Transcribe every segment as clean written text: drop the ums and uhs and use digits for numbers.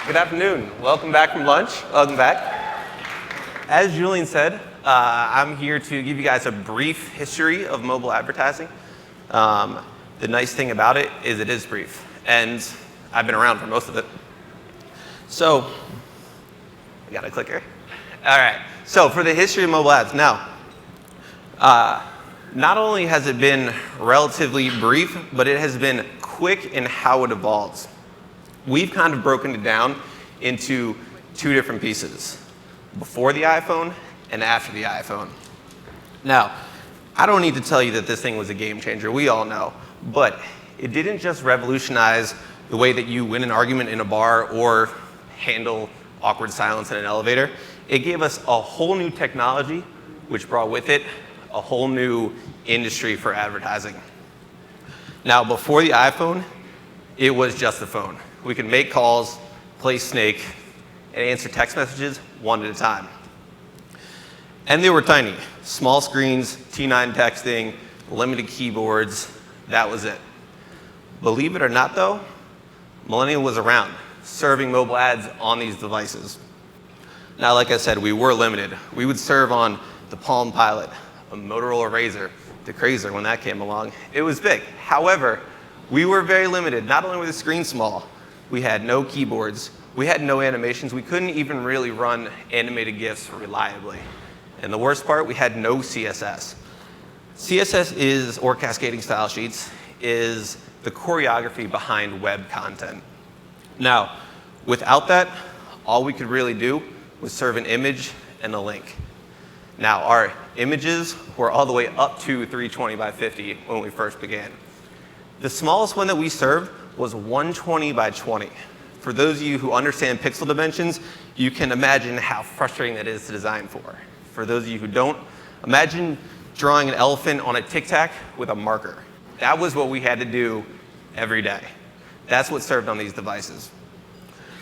Good afternoon. Welcome back from lunch. Welcome back. As Julian said, I'm here to give you guys a brief history of mobile advertising. The nice thing about it is brief, and I've been around for most of it. So, I got a clicker. All right. So for the history of mobile ads, now, not only has it been relatively brief, but it has been quick in how it evolves. We've kind of broken it down into two different pieces, before the iPhone and after the iPhone. Now, I don't need to tell you that this thing was a game changer. We all know. But it didn't just revolutionize the way that you win an argument in a bar or handle awkward silence in an elevator. It gave us a whole new technology, which brought with it a whole new industry for advertising. Now, before the iPhone, it was just the phone. We could make calls, play Snake, and answer text messages one at a time. And they were tiny. Small screens, T9 texting, limited keyboards, that was it. Believe it or not though, Millennial was around, serving mobile ads on these devices. Now, like I said, we were limited. We would serve on the Palm Pilot, a Motorola Razr, the Crazer when that came along. It was big. However, we were very limited. Not only were the screens small, we had no keyboards, we had no animations, we couldn't even really run animated GIFs reliably. And the worst part, we had no CSS. CSS is, or cascading style sheets, is the choreography behind web content. Now, without that, all we could really do was serve an image and a link. Now, our images were all the way up to 320 by 50 when we first began. The smallest one that we served was 120 by 20. For those of you who understand pixel dimensions, you can imagine how frustrating that is to design for. For those of you who don't, imagine drawing an elephant on a Tic Tac with a marker. That was what we had to do every day. That's what served on these devices.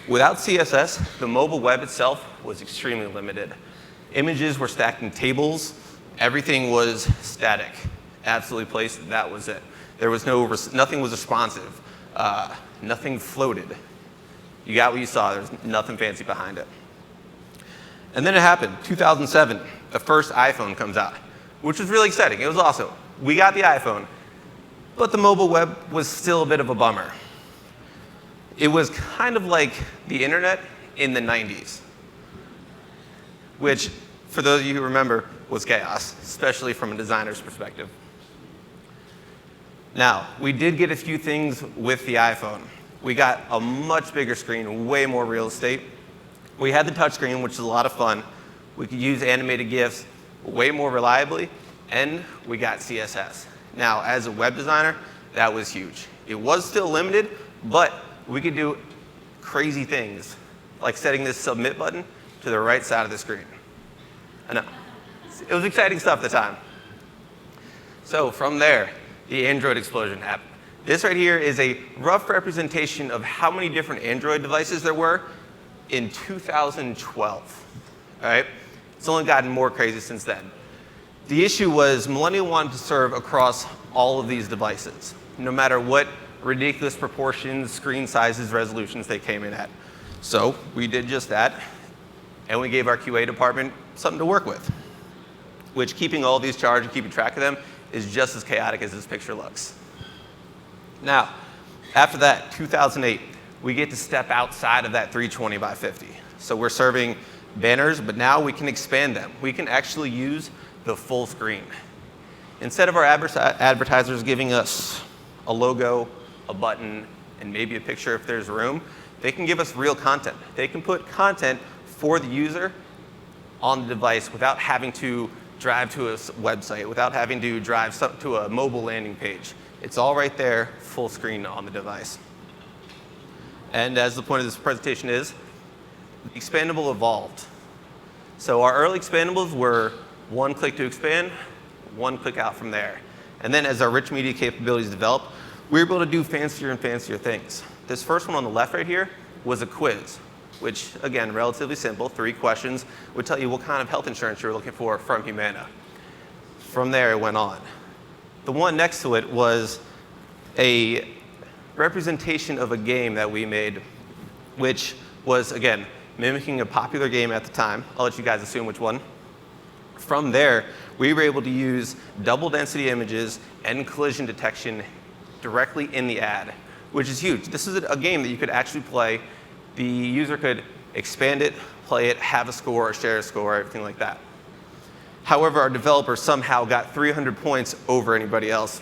Without CSS, the mobile web itself was extremely limited. Images were stacked in tables. Everything was static, absolutely placed. That was it. There was nothing was responsive. Nothing floated. You got what you saw. There's nothing fancy behind it. And then it happened. 2007, the first iPhone comes out, which was really exciting. It was awesome. We got the iPhone, but the mobile web was still a bit of a bummer. It was kind of like the internet in the 90s, which, for those of you who remember, was chaos, especially from a designer's perspective. Now, we did get a few things with the iPhone. We got a much bigger screen, way more real estate. We had the touchscreen, which is a lot of fun. We could use animated GIFs way more reliably, and we got CSS. Now, as a web designer, that was huge. It was still limited, but we could do crazy things, like setting this submit button to the right side of the screen. I know. It was exciting stuff at the time. So from there, the Android explosion happened. This right here is a rough representation of how many different Android devices there were in 2012. All right? It's only gotten more crazy since then. The issue was Millennial wanted to serve across all of these devices, no matter what ridiculous proportions, screen sizes, resolutions they came in at. So we did just that, and we gave our QA department something to work with, which, keeping all these charged and keeping track of them, is just as chaotic as this picture looks. Now, after that, 2008, we get to step outside of that 320 by 50. So we're serving banners, but now we can expand them. We can actually use the full screen. Instead of our advertisers giving us a logo, a button, and maybe a picture if there's room, they can give us real content. They can put content for the user on the device without having to drive to a website, without having to drive to a mobile landing page. It's all right there, full screen on the device. And as the point of this presentation is, the Expandable evolved. So our early expandables were one click to expand, one click out from there. And then as our rich media capabilities developed, we were able to do fancier and fancier things. This first one on the left right here was a quiz, which, again, relatively simple, 3 questions, would tell you what kind of health insurance you're looking for from Humana. From there, it went on. The one next to it was a representation of a game that we made, which was, again, mimicking a popular game at the time. I'll let you guys assume which one. From there, we were able to use double density images and collision detection directly in the ad, which is huge. This is a game that you could actually play. The user could expand it, play it, have a score, share a score, everything like that. However, our developer somehow got 300 points over anybody else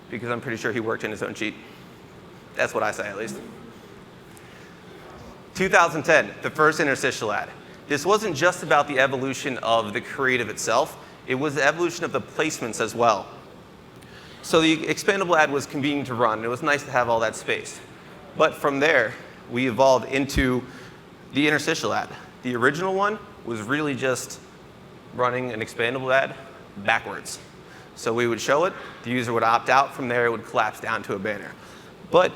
because I'm pretty sure he worked in his own cheat. That's what I say, at least. 2010, the first interstitial ad. This wasn't just about the evolution of the creative itself. It was the evolution of the placements as well. So the expandable ad was convenient to run. And it was nice to have all that space. But from there, we evolved into the interstitial ad. The original one was really just running an expandable ad backwards. So we would show it, the user would opt out, from there it would collapse down to a banner. But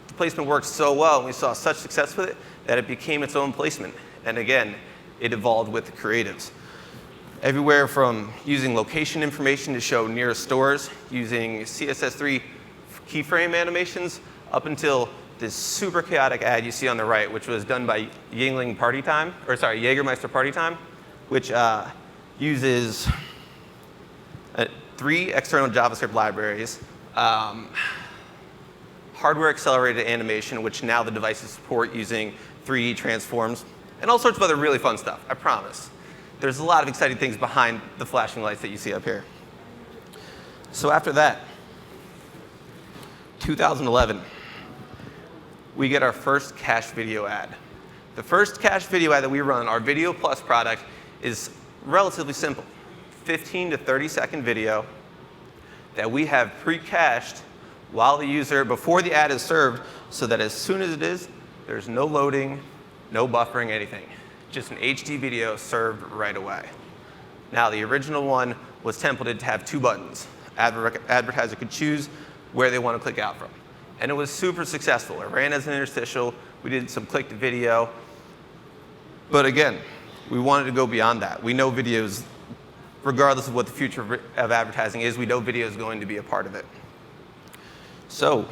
the placement worked so well, and we saw such success with it, that it became its own placement. And again, it evolved with the creatives. Everywhere from using location information to show nearest stores, using CSS3 keyframe animations, up until this super chaotic ad you see on the right, which was done by Jägermeister Party Time, which uses 3 external JavaScript libraries, hardware accelerated animation, which now the devices support using 3D transforms, and all sorts of other really fun stuff, I promise. There's a lot of exciting things behind the flashing lights that you see up here. So after that, 2011, we get our first cache video ad. The first cache video ad that we run, our Video Plus product, is relatively simple. 15 to 30-second video that we have pre-cached while the user, before the ad is served, so that as soon as it is, there's no loading, no buffering, anything. Just an HD video served right away. Now, the original one was templated to have 2 buttons. Advertiser could choose where they want to click out from. And it was super successful. It ran as an interstitial. We did some click to video. But again, we wanted to go beyond that. We know videos, regardless of what the future of advertising is, we know video is going to be a part of it. So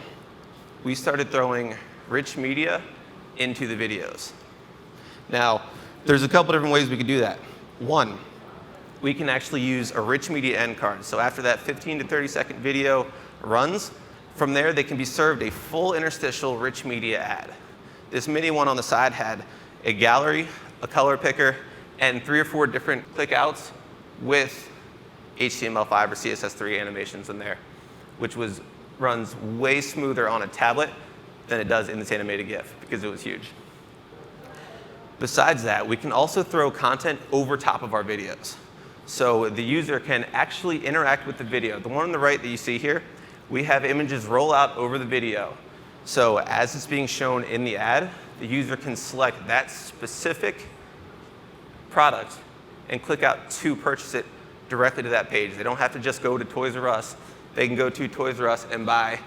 we started throwing rich media into the videos. Now, there's a couple different ways we could do that. One, we can actually use a rich media end card. So after that 15 to 30-second video runs, from there they can be served a full interstitial rich media ad. This mini one on the side had a gallery, a color picker, and 3 or 4 different click outs with HTML5 or CSS3 animations in there, which runs way smoother on a tablet than it does in this animated GIF because it was huge. Besides that, we can also throw content over top of our videos. So the user can actually interact with the video. The one on the right that you see here, we have images roll out over the video. So as it's being shown in the ad, the user can select that specific product and click out to purchase it directly to that page. They don't have to just go to Toys R Us. They can go to Toys R Us and buy,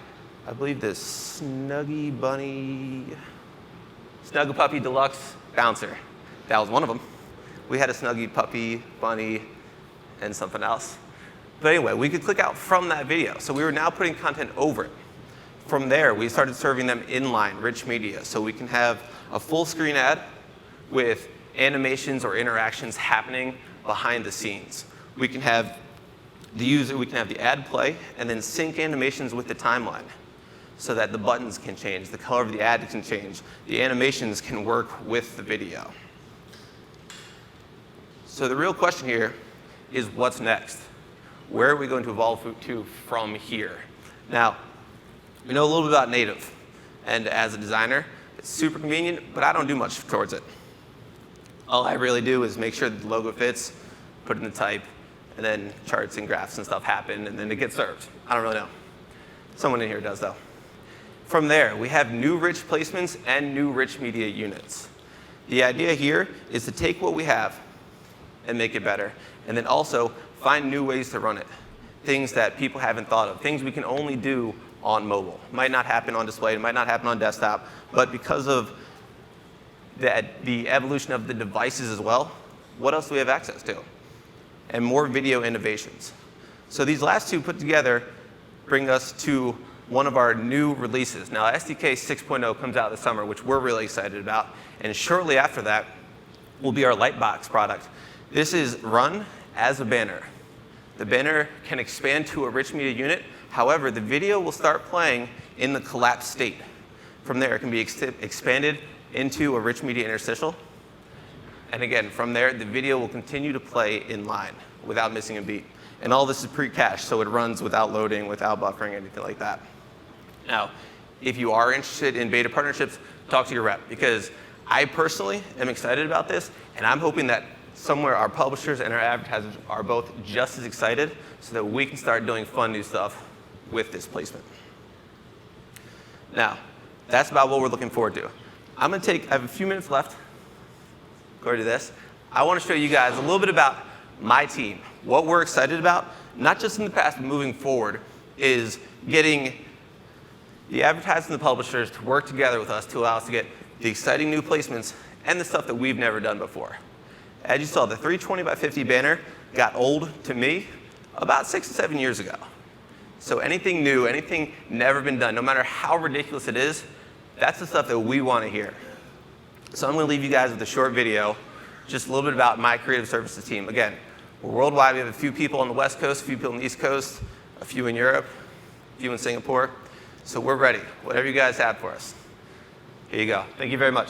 I believe, this Snuggie Puppy Deluxe Bouncer. That was one of them. We had a Snuggie Puppy, Bunny, and something else. But anyway, we could click out from that video. So we were now putting content over it. From there, we started serving them inline, rich media. So we can have a full screen ad with animations or interactions happening behind the scenes. We can have the ad play and then sync animations with the timeline so that the buttons can change, the color of the ad can change, the animations can work with the video. So the real question here is what's next? Where are we going to evolve to from here? Now, we know a little bit about native. And as a designer, it's super convenient, but I don't do much towards it. All I really do is make sure that the logo fits, put in the type, and then charts and graphs and stuff happen, and then it gets served. I don't really know. Someone in here does, though. From there, we have new rich placements and new rich media units. The idea here is to take what we have and make it better, and then also find new ways to run it. Things that people haven't thought of, things we can only do on mobile. Might not happen on display, it might not happen on desktop, but because of the evolution of the devices as well, what else do we have access to? And more video innovations. So these last two put together bring us to one of our new releases. Now, SDK 6.0 comes out this summer, which we're really excited about. And shortly after that will be our Lightbox product. This is run as a banner. The banner can expand to a rich media unit. However, the video will start playing in the collapsed state. From there, it can be expanded into a rich media interstitial. And again, from there, the video will continue to play in line without missing a beat. And all this is pre-cached, so it runs without loading, without buffering, anything like that. Now, if you are interested in beta partnerships, talk to your rep, because I personally am excited about this, and I'm hoping that somewhere our publishers and our advertisers are both just as excited so that we can start doing fun new stuff with this placement. Now, that's about what we're looking forward to. I have a few minutes left. Go to this. I want to show you guys a little bit about my team. What we're excited about, not just in the past, but moving forward, is getting the advertisers and the publishers to work together with us to allow us to get the exciting new placements and the stuff that we've never done before. As you saw, the 320 by 50 banner got old to me about 6 to 7 years ago. So anything new, anything never been done, no matter how ridiculous it is, that's the stuff that we want to hear. So I'm going to leave you guys with a short video, just a little bit about my creative services team. Again, we're worldwide. We have a few people on the West Coast, a few people on the East Coast, a few in Europe, a few in Singapore. So we're ready. Whatever you guys have for us. Here you go. Thank you very much.